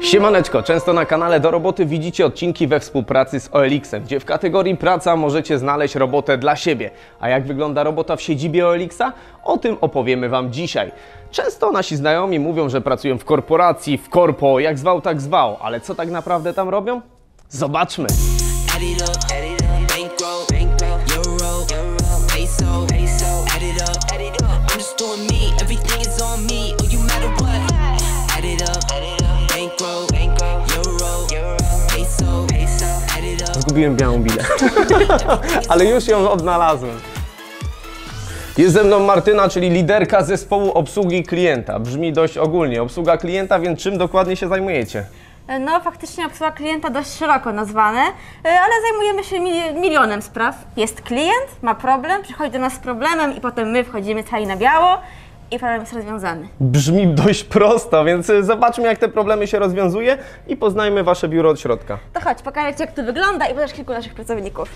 Siemaneczko, często na kanale Do Roboty widzicie odcinki we współpracy z OLX-em, gdzie w kategorii praca możecie znaleźć robotę dla siebie. A jak wygląda robota w siedzibie OLX-a? O tym opowiemy Wam dzisiaj. Często nasi znajomi mówią, że pracują w korporacji, w korpo, jak zwał tak zwał, ale co tak naprawdę tam robią? Zobaczmy! Zgubiłem białą bilę, ale już ją odnalazłem. Jest ze mną Martyna, czyli liderka zespołu obsługi klienta. Brzmi dość ogólnie. Obsługa klienta, więc czym dokładnie się zajmujecie? No faktycznie obsługa klienta dość szeroko nazwane, ale zajmujemy się milionem spraw. Jest klient, ma problem, przychodzi do nas z problemem i potem my wchodzimy cali na biało i problem jest rozwiązany. Brzmi dość prosto, więc zobaczmy, jak te problemy się rozwiązuje i poznajmy Wasze biuro od środka. To chodź, pokażę Ci, jak to wygląda i pokażę kilku naszych pracowników.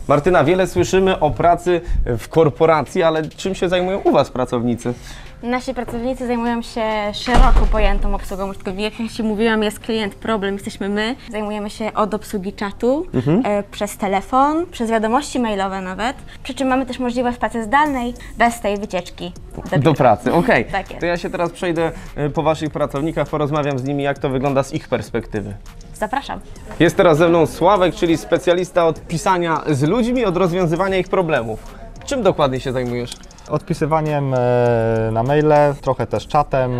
Martyna, wiele słyszymy o pracy w korporacji, ale czym się zajmują u Was pracownicy? Nasi pracownicy zajmują się szeroko pojętą obsługą użytkownika. Jak Ci mówiłam, jest klient, problem, jesteśmy my. Zajmujemy się od obsługi czatu, przez telefon, przez wiadomości mailowe nawet. Przy czym mamy też możliwość pracy zdalnej, bez tej wycieczki do pracy. Okej. Tak jest. To ja się teraz przejdę po Waszych pracownikach, porozmawiam z nimi, jak to wygląda z ich perspektywy. Zapraszam. Jest teraz ze mną Sławek, czyli specjalista od pisania z ludźmi, od rozwiązywania ich problemów. Czym dokładnie się zajmujesz? Odpisywaniem na maile, trochę też czatem,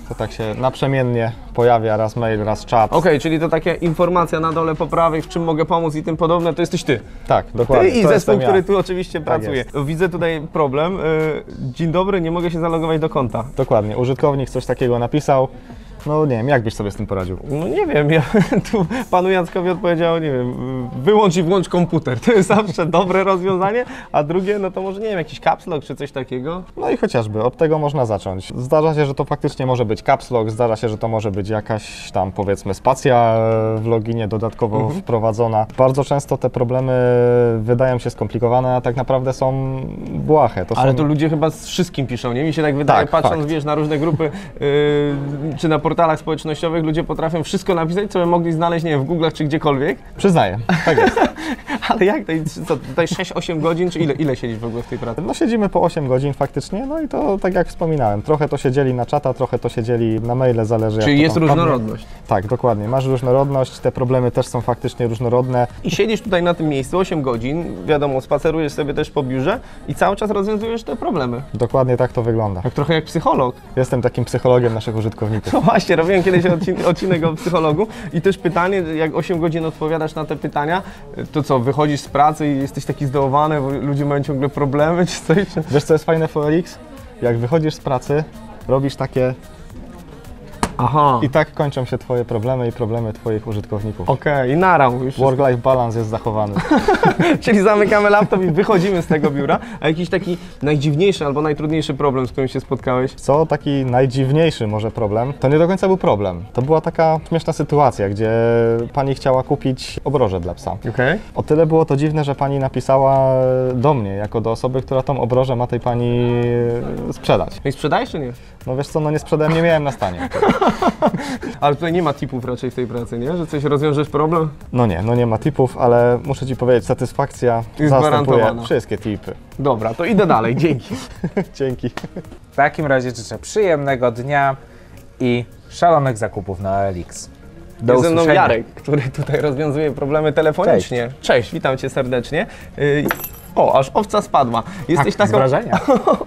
to tak się naprzemiennie pojawia, raz mail, raz czat. Okej, czyli to takie informacja na dole po prawej, w czym mogę pomóc i tym podobne, to jesteś Ty. Tak, dokładnie. Ty i to zespół, ja. który tu oczywiście pracuje. jest. Widzę tutaj problem. Dzień dobry, nie mogę się zalogować do konta. Dokładnie, użytkownik coś takiego napisał. No nie wiem, jak byś sobie z tym poradził? No nie wiem, ja tu panu Jackowi odpowiedział, nie wiem, wyłącz i włącz komputer. To jest zawsze dobre rozwiązanie, a drugie, no to może nie wiem, jakiś caps lock czy coś takiego. No i chociażby, od tego można zacząć. Zdarza się, że to faktycznie może być caps lock, zdarza się, że to może być jakaś tam powiedzmy spacja w loginie dodatkowo wprowadzona. Bardzo często te problemy wydają się skomplikowane, a tak naprawdę są błahe. Ale to ludzie chyba z wszystkim piszą, nie? Mi się tak wydaje, Tak, patrząc, fakt. wiesz, na różne grupy, czy na portalach społecznościowych, ludzie potrafią wszystko napisać, co by mogli znaleźć, nie wiem, w Google'ach czy gdziekolwiek. Przyznaję, tak jest. Ale jak to, co, tutaj 6-8 godzin, czy ile siedzisz w ogóle w tej pracy? No siedzimy po 8 godzin faktycznie, no i to tak jak wspominałem, trochę to się dzieli na czata, trochę to się dzieli na maile, zależy Czyli jak to jest tam padnie. różnorodność. Tak, dokładnie, masz różnorodność, te problemy też są faktycznie różnorodne. I siedzisz tutaj na tym miejscu 8 godzin, wiadomo, spacerujesz sobie też po biurze i cały czas rozwiązujesz te problemy. Dokładnie tak to wygląda. Tak trochę jak psycholog. Jestem takim psychologiem naszych użytkowników. No właśnie, robiłem kiedyś odcinek o psychologu i też pytanie, jak 8 godzin odpowiadasz na te pytania, to co, wychodzisz z pracy i jesteś taki zdołowany, bo ludzie mają ciągle problemy czy coś? Wiesz co jest fajne w OLX? Jak wychodzisz z pracy, robisz takie Aha. i tak kończą się Twoje problemy i problemy Twoich użytkowników. Okej, i nara już. Work-life balance jest zachowany. Czyli zamykamy laptop i wychodzimy z tego biura. A jakiś taki najdziwniejszy albo najtrudniejszy problem, z którym się spotkałeś? Co taki najdziwniejszy może problem, to nie do końca był problem. To była taka śmieszna sytuacja, gdzie pani chciała kupić obroże dla psa. Okej. O tyle było to dziwne, że pani napisała do mnie, jako do osoby, która tą obrożę ma tej pani sprzedać. No i sprzedajesz czy nie? No wiesz co, no nie sprzedałem, nie miałem na stanie. Ale tutaj nie ma tipów raczej w tej pracy, nie? Że coś rozwiążesz problem? No nie ma tipów, ale muszę Ci powiedzieć, satysfakcja Jest zastępuje gwarantowana. wszystkie tipy. Dobra, to idę dalej, dzięki. Dzięki. W takim razie życzę przyjemnego dnia i szalonych zakupów na OLX. Do Jest ze mną usłyszenia. Jarek, który tutaj rozwiązuje problemy telefonicznie. Cześć, witam Cię serdecznie. O, aż owca spadła. Jesteś z taką wrażenia.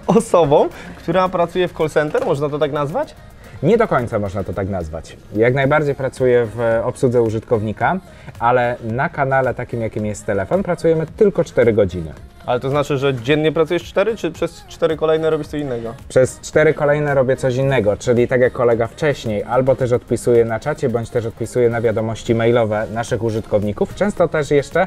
osobą, która pracuje w call center, można to tak nazwać? Nie do końca można to tak nazwać. Jak najbardziej pracuję w obsłudze użytkownika, ale na kanale takim, jakim jest telefon, pracujemy tylko 4 godziny. Ale to znaczy, że dziennie pracujesz 4, czy przez 4 kolejne robisz co innego? Przez 4 kolejne robię coś innego, czyli tak jak kolega wcześniej, albo też odpisuję na czacie, bądź też odpisuję na wiadomości mailowe naszych użytkowników. Często też jeszcze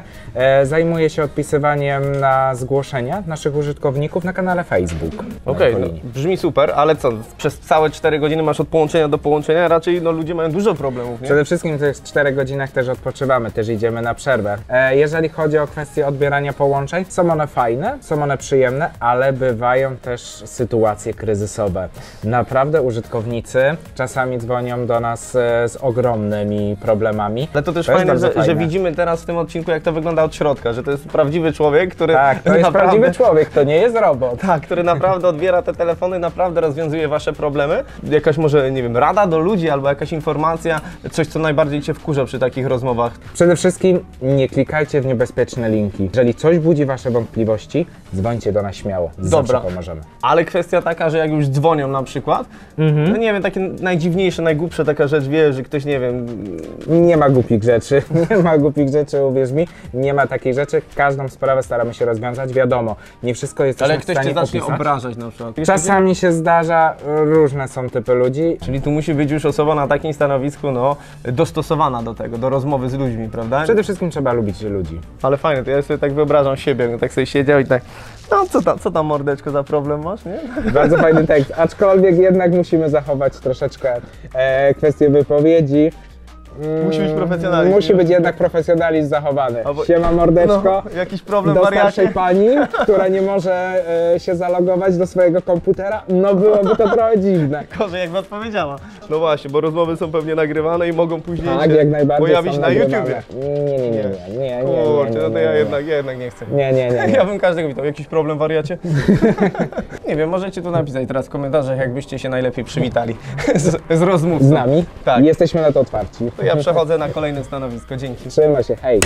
zajmuję się odpisywaniem na zgłoszenia naszych użytkowników na kanale Facebook. Okej, no, brzmi super, ale co, przez całe 4 godziny masz od połączenia do połączenia? Raczej no, ludzie mają dużo problemów, nie? Przede wszystkim w tych 4 godzinach też odpoczywamy, też idziemy na przerwę. Jeżeli chodzi o kwestię odbierania połączeń, są one fajne, są one przyjemne, ale bywają też sytuacje kryzysowe. Naprawdę użytkownicy czasami dzwonią do nas z ogromnymi problemami. Ale to też jest fajne, bardzo że fajne. widzimy teraz w tym odcinku, jak to wygląda od środka, że to jest prawdziwy człowiek, który Tak, to jest prawdziwy człowiek, to nie jest robot. Tak, który naprawdę odbiera te telefony, naprawdę rozwiązuje wasze problemy. Jakaś może, nie wiem, rada do ludzi albo jakaś informacja, coś co najbardziej cię wkurza przy takich rozmowach. Przede wszystkim nie klikajcie w niebezpieczne linki. Jeżeli coś budzi wasze wątpliwości, dzwońcie do nas śmiało. Zawsze Dobra. pomożemy. Ale kwestia taka, że jak już dzwonią na przykład, no nie wiem, takie najdziwniejsze, najgłupsze taka rzecz, wie, że ktoś, nie wiem, Nie ma głupich rzeczy, nie ma głupich rzeczy, uwierz mi, nie ma takiej rzeczy. Każdą sprawę staramy się rozwiązać, wiadomo, nie wszystko jest ale w jak ktoś stanie cię zacznie opisać. obrażać na przykład. Czasami się zdarza, różne są typy ludzi. Czyli tu musi być już osoba na takim stanowisku, no, dostosowana do tego, do rozmowy z ludźmi, prawda? Przede wszystkim trzeba lubić ludzi. Ale fajne, to ja sobie tak wyobrażam siebie, bym tak sobie siedział i tak, no co tam mordeczko za problem masz, nie? Bardzo fajny tekst, aczkolwiek jednak musimy zachować troszeczkę kwestię wypowiedzi. Musi być profesjonalizm. Musi być jednak profesjonalizm zachowany. Albo- Siema mordeczko. No, jakiś problem Do starszej wariacie. pani, która nie może się zalogować do swojego komputera, no byłoby to trochę dziwne. Gorzej jakby odpowiedziała. No właśnie, bo rozmowy są pewnie nagrywane i mogą później Tak, się jak najbardziej pojawić są na nagrywane. YouTubie. Nie. Kurczę, no to ja jednak nie chcę. Nie. Ja bym każdego witał. Jakiś problem, wariacie? Nie wiem, możecie tu napisać teraz w komentarzach, jakbyście się najlepiej przywitali z rozmówcą. Z nami? Tak. Jesteśmy na to otwarci. To ja przechodzę na kolejne stanowisko. Dzięki. Trzyma się, hej.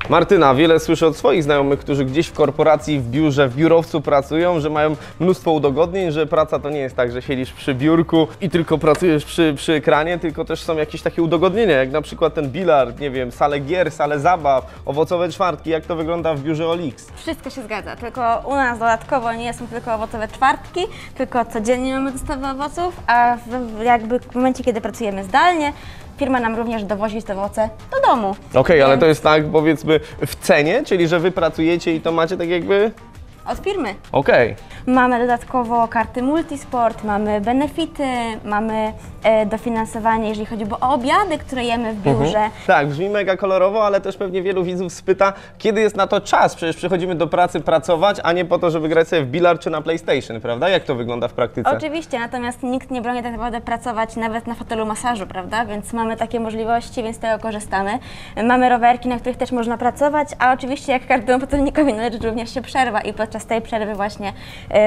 Martyna, wiele słyszę od swoich znajomych, którzy gdzieś w korporacji, w biurze, w biurowcu pracują, że mają mnóstwo udogodnień, że praca to nie jest tak, że siedzisz przy biurku i tylko pracujesz przy ekranie, tylko też są jakieś takie udogodnienia, jak na przykład ten bilard, nie wiem, sale gier, sale zabaw, owocowe czwartki, jak to wygląda w biurze OLX. Wszystko się zgadza, tylko u nas dodatkowo nie są tylko owocowe czwartki, tylko codziennie mamy dostawę owoców, a w momencie, kiedy pracujemy zdalnie, firma nam również dowozi te owoce do domu. Okej, ale Więc to jest tak, powiedzmy, w cenie, czyli że wy pracujecie i to macie tak jakby... od firmy. Okej. Mamy dodatkowo karty multisport, mamy benefity, mamy dofinansowanie, jeżeli chodzi o obiady, które jemy w biurze. Tak, brzmi mega kolorowo, ale też pewnie wielu widzów spyta, kiedy jest na to czas? Przecież przychodzimy do pracy pracować, a nie po to, żeby grać sobie w bilard czy na PlayStation, prawda? Jak to wygląda w praktyce? Oczywiście, natomiast nikt nie broni tak naprawdę pracować nawet na fotelu masażu, prawda? Więc mamy takie możliwości, więc z tego korzystamy. Mamy rowerki, na których też można pracować, a oczywiście jak każdemu pracownikowi należy również się przerwa i podczas tej przerwy właśnie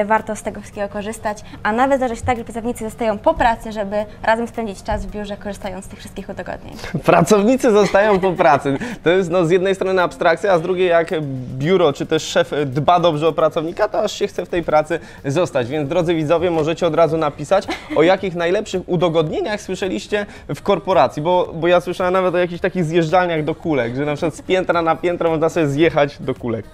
warto z tego wszystkiego korzystać. A nawet zdarza się tak, że pracownicy zostają po pracy, żeby razem spędzić czas w biurze, korzystając z tych wszystkich udogodnień. Pracownicy zostają po pracy. To jest no, z jednej strony abstrakcja, a z drugiej jak biuro czy też szef dba dobrze o pracownika, to aż się chce w tej pracy zostać. Więc drodzy widzowie, możecie od razu napisać, o jakich najlepszych udogodnieniach słyszeliście w korporacji, bo ja słyszałem nawet o jakichś takich zjeżdżalniach do kulek, że na przykład z piętra na piętro można sobie zjechać do kulek.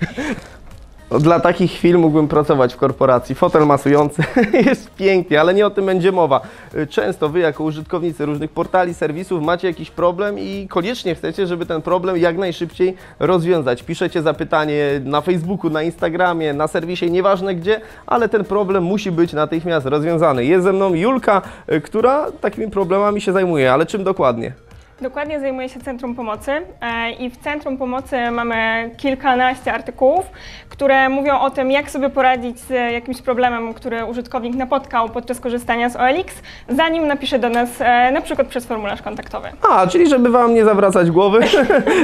Dla takich chwil mógłbym pracować w korporacji. Fotel masujący jest pięknie, ale nie o tym będzie mowa. Często wy jako użytkownicy różnych portali, serwisów macie jakiś problem i koniecznie chcecie, żeby ten problem jak najszybciej rozwiązać. Piszecie zapytanie na Facebooku, na Instagramie, na serwisie, nieważne gdzie, ale ten problem musi być natychmiast rozwiązany. Jest ze mną Julka, która takimi problemami się zajmuje, ale czym dokładnie? Dokładnie zajmuje się Centrum Pomocy i w Centrum Pomocy mamy kilkanaście artykułów, które mówią o tym, jak sobie poradzić z jakimś problemem, który użytkownik napotkał podczas korzystania z OLX, zanim napisze do nas na przykład przez formularz kontaktowy. A, czyli żeby wam nie zawracać głowy,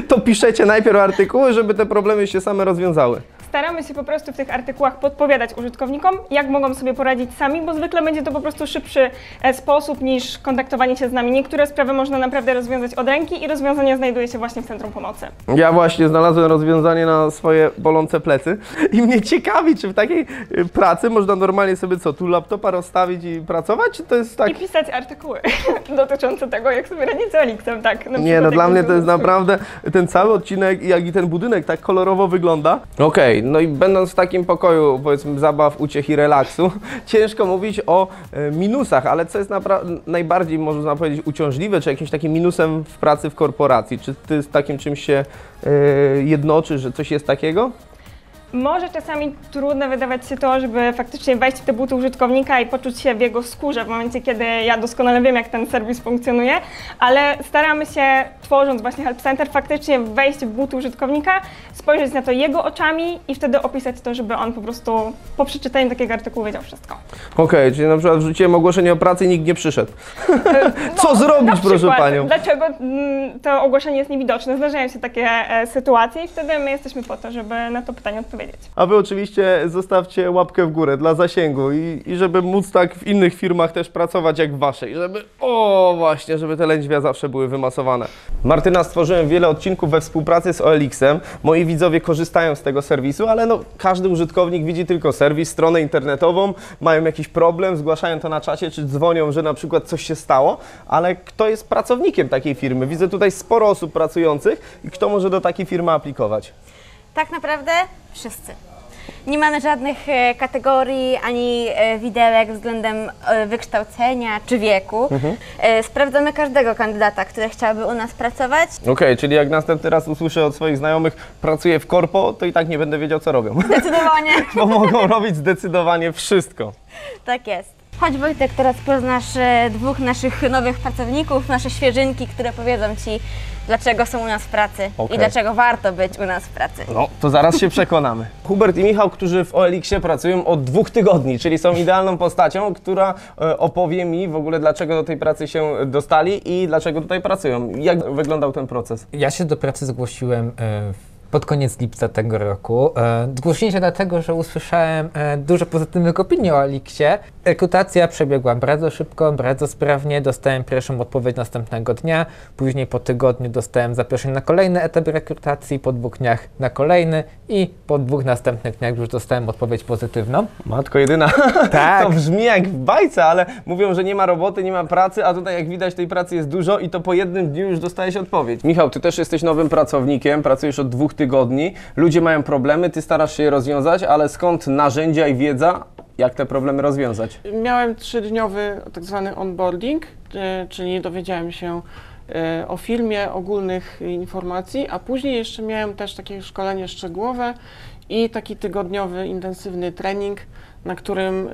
to piszecie najpierw artykuły, żeby te problemy się same rozwiązały. Staramy się po prostu w tych artykułach podpowiadać użytkownikom, jak mogą sobie poradzić sami, bo zwykle będzie to po prostu szybszy sposób niż kontaktowanie się z nami. Niektóre sprawy można naprawdę rozwiązać od ręki i rozwiązanie znajduje się właśnie w Centrum Pomocy. Ja właśnie znalazłem rozwiązanie na swoje bolące plecy i mnie ciekawi, czy w takiej pracy można normalnie sobie tu laptopa rozstawić i pracować, czy to jest tak... I pisać artykuły dotyczące tego, jak sobie radzić z OLX-em, tak. Na Nie, przykład no dla jak mnie to jest użytkownik. naprawdę, ten cały odcinek, jak i ten budynek tak kolorowo wygląda. Okej, no i będąc w takim pokoju, powiedzmy, zabaw, uciech i relaksu, ciężko mówić o minusach, ale co jest najbardziej, można powiedzieć, uciążliwe, czy jakimś takim minusem w pracy w korporacji? Czy ty z takim czymś się jednoczysz, że coś jest takiego? Może czasami trudno wydawać się to, żeby faktycznie wejść w te buty użytkownika i poczuć się w jego skórze w momencie, kiedy ja doskonale wiem, jak ten serwis funkcjonuje, ale staramy się, tworząc właśnie Help Center, faktycznie wejść w buty użytkownika, spojrzeć na to jego oczami i wtedy opisać to, żeby on po prostu po przeczytaniu takiego artykułu wiedział wszystko. Okej, czyli na przykład wrzuciłem ogłoszenie o pracy i nikt nie przyszedł. Co No, zrobić, na proszę przykład, panią? Dlaczego to ogłoszenie jest niewidoczne? Zdarzają się takie sytuacje i wtedy my jesteśmy po to, żeby na to pytanie odpowiedzieć. A wy oczywiście zostawcie łapkę w górę dla zasięgu i żeby móc tak w innych firmach też pracować jak w waszej, żeby, właśnie, żeby te lędźwia zawsze były wymasowane. Martyna, stworzyłem wiele odcinków we współpracy z OLX-em. Moi widzowie korzystają z tego serwisu, ale no, każdy użytkownik widzi tylko serwis, stronę internetową, mają jakiś problem, zgłaszają to na czacie, czy dzwonią, że na przykład coś się stało, ale kto jest pracownikiem takiej firmy? Widzę tutaj sporo osób pracujących i kto może do takiej firmy aplikować? Tak naprawdę wszyscy. Nie mamy żadnych kategorii ani widełek względem wykształcenia czy wieku. Sprawdzamy każdego kandydata, który chciałby u nas pracować. Okej, czyli jak następny raz usłyszę od swoich znajomych, pracuję w korpo, to i tak nie będę wiedział, co robią. Zdecydowanie. Bo mogą robić zdecydowanie wszystko. Tak jest. Chodź Wojtek, teraz poznasz dwóch naszych nowych pracowników, nasze świeżynki, które powiedzą Ci, dlaczego są u nas w pracy Okej. i dlaczego warto być u nas w pracy. No, to zaraz się przekonamy. Hubert i Michał, którzy w OLX-ie pracują od 2 tygodni, czyli są idealną postacią, która opowie mi w ogóle, dlaczego do tej pracy się dostali i dlaczego tutaj pracują. Jak wyglądał ten proces? Ja się do pracy zgłosiłem pod koniec lipca tego roku. Zgłosiłem się dlatego, że usłyszałem dużo pozytywnych opinii o OLX-ie. Rekrutacja przebiegła bardzo szybko, bardzo sprawnie. Dostałem pierwszą odpowiedź następnego dnia. Później po tygodniu dostałem zaproszenie na kolejny etap rekrutacji, po 2 dniach na kolejny i po 2 następnych dniach już dostałem odpowiedź pozytywną. Matko jedyna. Tak. To brzmi jak w bajce, ale mówią, że nie ma roboty, nie ma pracy, a tutaj jak widać tej pracy jest dużo i to po jednym dniu już dostajesz odpowiedź. Michał, ty też jesteś nowym pracownikiem, pracujesz od 2 tygodni, ludzie mają problemy, ty starasz się je rozwiązać, ale skąd narzędzia i wiedza, jak te problemy rozwiązać? Miałem 3-dniowy tak zwany onboarding, czyli dowiedziałem się o firmie, ogólnych informacji, a później jeszcze miałem też takie szkolenie szczegółowe i taki tygodniowy, intensywny trening, na którym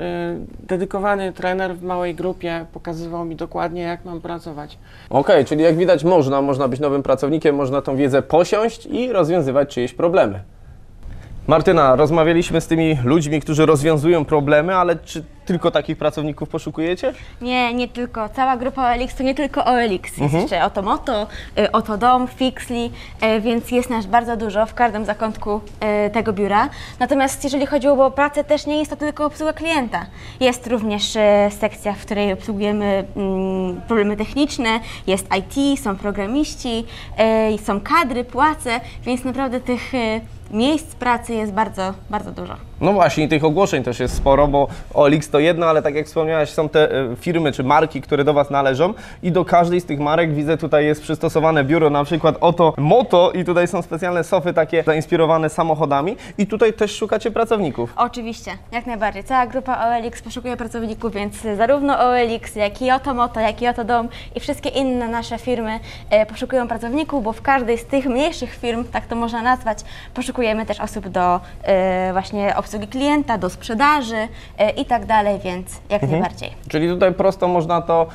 dedykowany trener w małej grupie pokazywał mi dokładnie, jak mam pracować. Okej, czyli jak widać można być nowym pracownikiem, można tą wiedzę posiąść i rozwiązywać czyjeś problemy. Martyna, rozmawialiśmy z tymi ludźmi, którzy rozwiązują problemy, ale czy tylko takich pracowników poszukujecie? Nie tylko. Cała grupa OLX to nie tylko OLX. Jest jeszcze Otomoto, Otodom, Fixly, więc jest nas bardzo dużo w każdym zakątku tego biura. Natomiast jeżeli chodzi o pracę, też nie jest to tylko obsługa klienta. Jest również sekcja, w której obsługujemy problemy techniczne, jest IT, są programiści, są kadry, płace, więc naprawdę tych miejsc pracy jest bardzo, bardzo dużo. No właśnie, tych ogłoszeń też jest sporo, bo OLX to jedno, ale tak jak wspomniałaś, są te firmy czy marki, które do Was należą i do każdej z tych marek widzę tutaj jest przystosowane biuro, na przykład Otomoto i tutaj są specjalne sofy takie zainspirowane samochodami i tutaj też szukacie pracowników. Oczywiście, jak najbardziej. Cała grupa OLX poszukuje pracowników, więc zarówno OLX, jak i Otomoto, jak i Otodom i wszystkie inne nasze firmy poszukują pracowników, bo w każdej z tych mniejszych firm, tak to można nazwać, poszukujemy też osób do właśnie obsługi klienta, do sprzedaży i tak dalej, więc jak najbardziej. Czyli tutaj prosto można to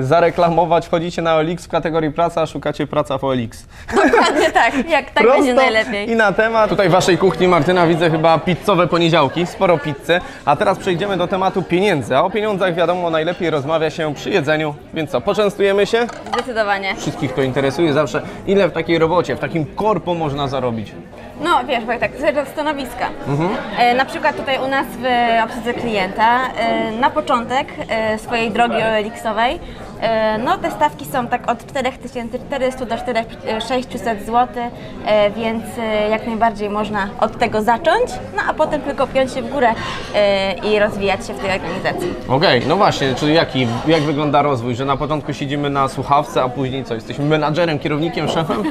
zareklamować, wchodzicie na OLX w kategorii praca, szukacie praca w OLX. Dokładnie tak, jak tak będzie najlepiej. I na temat tutaj Waszej kuchni, Martyna, widzę chyba pizzowe poniedziałki, sporo pizzy, a teraz przejdziemy do tematu pieniędzy, a o pieniądzach wiadomo najlepiej rozmawia się przy jedzeniu, więc co, poczęstujemy się? Zdecydowanie. Wszystkich to interesuje zawsze, ile w takiej robocie, w takim korpo można zarobić? No wiesz, Wojtek, zależy od stanowiska. Na przykład tutaj u nas w obsłudze klienta na początek swojej drogi OLX-owej no te stawki są tak od 4400 do 4600 zł, więc jak najbardziej można od tego zacząć, no a potem tylko piąć się w górę i rozwijać się w tej organizacji. Okej, no właśnie, czyli jak wygląda rozwój, że na początku siedzimy na słuchawce, a później co, jesteśmy menadżerem, kierownikiem, szefem?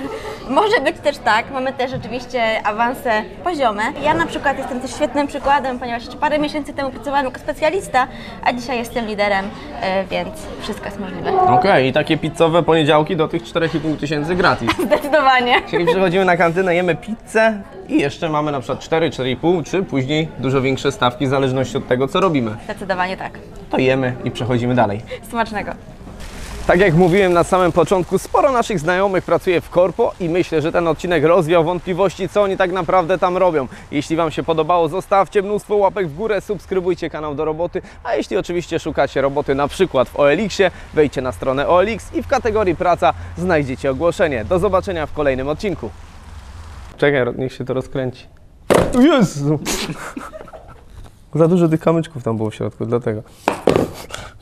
Może być też tak, mamy też oczywiście awanse poziome. Ja na przykład jestem też świetnym przykładem, ponieważ jeszcze parę miesięcy temu pracowałam jako specjalista, a dzisiaj jestem liderem, więc wszystko jest możliwe. tyle. Okej, i takie pizzowe poniedziałki do tych 4,5 tysięcy gratis. Zdecydowanie. Czyli przychodzimy na kantynę, jemy pizzę i jeszcze mamy na przykład 4, 4,5 czy później dużo większe stawki w zależności od tego, co robimy. Zdecydowanie tak. To jemy i przechodzimy dalej. Smacznego. Tak jak mówiłem na samym początku, sporo naszych znajomych pracuje w korpo i myślę, że ten odcinek rozwiał wątpliwości, co oni tak naprawdę tam robią. Jeśli Wam się podobało, zostawcie mnóstwo łapek w górę, subskrybujcie kanał Do Roboty, a jeśli oczywiście szukacie roboty na przykład w OLX-ie, wejdźcie na stronę OLX i w kategorii praca znajdziecie ogłoszenie. Do zobaczenia w kolejnym odcinku. Czekaj, niech się to rozkręci. Jezu! Za dużo tych kamyczków tam było w środku, dlatego.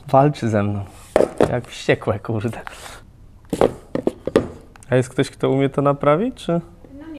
Walczy ze mną. Jak wściekłe, kurde. A jest ktoś, kto umie to naprawić, czy?